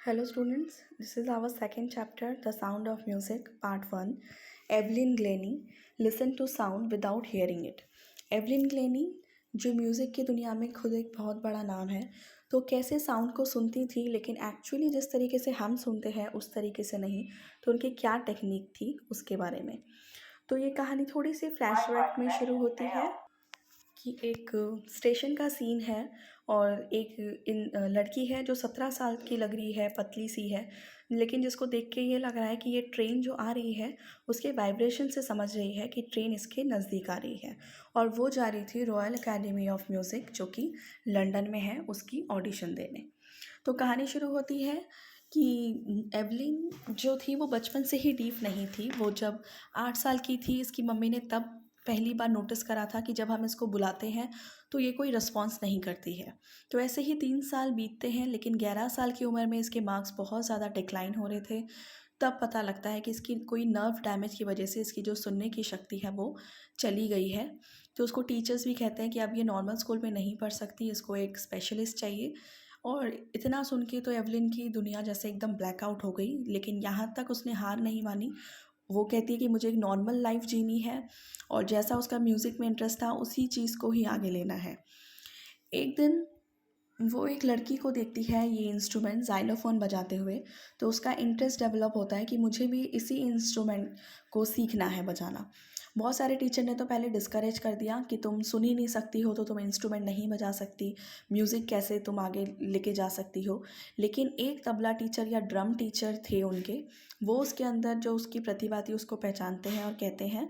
Hello students, this is our second chapter, The Sound of Music, Part 1. Evelyn Glennie, Listen to Sound Without Hearing It. Evelyn Glenny जो music की दुनिया में खुद एक बहुत बड़ा नाम है, तो कैसे साउंड को सुनती थी लेकिन एक्चुअली जिस तरीके से हम सुनते हैं उस तरीके से नहीं, तो उनकी क्या टेक्निक थी उसके बारे में। तो ये कहानी थोड़ी सी फ्लैशबैक में शुरू होती है कि एक स्टेशन का सीन है और एक लड़की है जो 17 साल की लग रही है, पतली सी है, लेकिन जिसको देख के ये लग रहा है कि ये ट्रेन जो आ रही है उसके वाइब्रेशन से समझ रही है कि ट्रेन इसके नज़दीक आ रही है। और वो जा रही थी रॉयल एकेडमी ऑफ म्यूज़िक जो कि लंदन में है, उसकी ऑडिशन देने। तो कहानी शुरू होती है कि एवलिन जो थी वो बचपन से ही डीफ नहीं थी। वो जब 8 साल की थी, इसकी मम्मी ने तब पहली बार नोटिस करा था कि जब हम इसको बुलाते हैं तो ये कोई रिस्पॉन्स नहीं करती है। तो ऐसे ही 3 साल बीतते हैं, लेकिन 11 साल की उम्र में इसके मार्क्स बहुत ज़्यादा डिक्लाइन हो रहे थे। तब पता लगता है कि इसकी कोई नर्व डैमेज की वजह से इसकी जो सुनने की शक्ति है वो चली गई है। तो उसको टीचर्स भी कहते हैं कि अब ये नॉर्मल स्कूल में नहीं पढ़ सकती, इसको एक स्पेशलिस्ट चाहिए। और इतना सुन के तो एवलिन की दुनिया जैसे एकदम ब्लैकआउट हो गई, लेकिन यहाँ तक उसने हार नहीं मानी। वो कहती है कि मुझे एक नॉर्मल लाइफ जीनी है और जैसा उसका म्यूज़िक में इंटरेस्ट था उसी चीज़ को ही आगे लेना है। एक दिन वो एक लड़की को देखती है ये इंस्ट्रूमेंट ज़ाइलोफ़ोन बजाते हुए, तो उसका इंटरेस्ट डेवलप होता है कि मुझे भी इसी इंस्ट्रूमेंट को सीखना है बजाना। बहुत सारे टीचर ने तो पहले डिस्करेज कर दिया कि तुम सुन ही नहीं सकती हो तो तुम इंस्ट्रूमेंट नहीं बजा सकती, म्यूज़िक कैसे तुम आगे लेके जा सकती हो। लेकिन एक तबला टीचर या ड्रम टीचर थे उनके, वो उसके अंदर जो उसकी प्रतिभा थी उसको पहचानते हैं और कहते हैं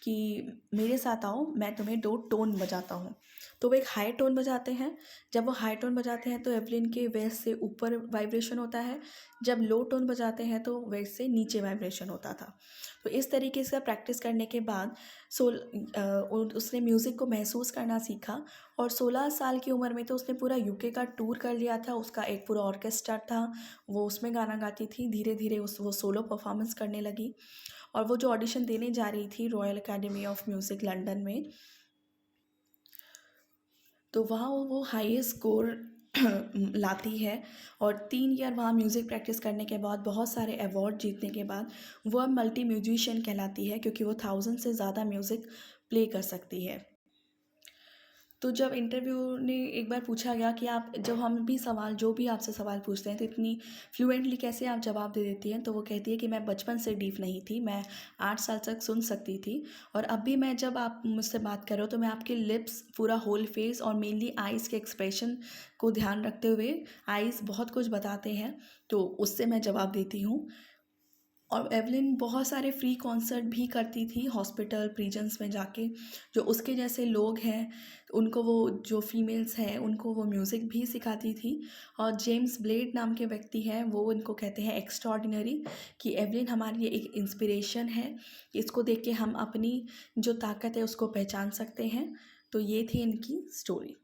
कि मेरे साथ आओ, मैं तुम्हें 2 टोन बजाता हूँ। तो वो एक हाई टोन बजाते हैं। जब वो हाई टोन बजाते हैं तो एवलिन के वेस से ऊपर वाइब्रेशन होता है, जब लो टोन बजाते हैं तो वेस से नीचे वाइब्रेशन होता था। तो इस तरीके से प्रैक्टिस करने के बाद उसने म्यूज़िक को महसूस करना सीखा और 16 साल की उम्र में तो उसने पूरा यूके का टूर कर लिया था। उसका एक पूरा ऑर्केस्ट्रा था, वो उसमें गाना गाती थी। धीरे धीरे वो सोलो परफॉर्मेंस करने लगी और वो जो ऑडिशन देने जा रही थी royal academy of music London में, तो वहाँ वो हाईएस्ट स्कोर लाती है। और 3 ईयर वहाँ म्यूज़िक प्रैक्टिस करने के बाद, बहुत सारे अवार्ड जीतने के बाद वो अब मल्टी म्यूजिशियन कहलाती है, क्योंकि वो 1000 से ज़्यादा म्यूज़िक प्ले कर सकती है। तो जब इंटरव्यू ने एक बार पूछा गया कि आप जब हम भी सवाल जो भी आपसे सवाल पूछते हैं तो इतनी फ्लुएंटली कैसे आप जवाब दे देती हैं, तो वो कहती है कि मैं बचपन से डीफ नहीं थी, मैं 8 साल तक सुन सकती थी और अब भी मैं जब आप मुझसे बात कर रहे हो तो मैं आपके लिप्स, पूरा होल फेस और मेनली आइज़ के एक्सप्रेशन को ध्यान रखते हुए, आइज़ बहुत कुछ बताते हैं, तो उससे मैं जवाब देती हूँ। और एवलिन बहुत सारे फ्री कॉन्सर्ट भी करती थी हॉस्पिटल, प्रिजन्स में जाके। जो उसके जैसे लोग हैं उनको, वो जो फीमेल्स हैं उनको वो म्यूज़िक भी सिखाती थी। और जेम्स ब्लेड नाम के व्यक्ति हैं, वो इनको कहते हैं एक्स्ट्राऑर्डिनरी, कि एवलिन हमारे लिए एक इंस्पिरेशन है, इसको देख के हम अपनी जो ताकत है उसको पहचान सकते हैं। तो ये थी इनकी स्टोरी।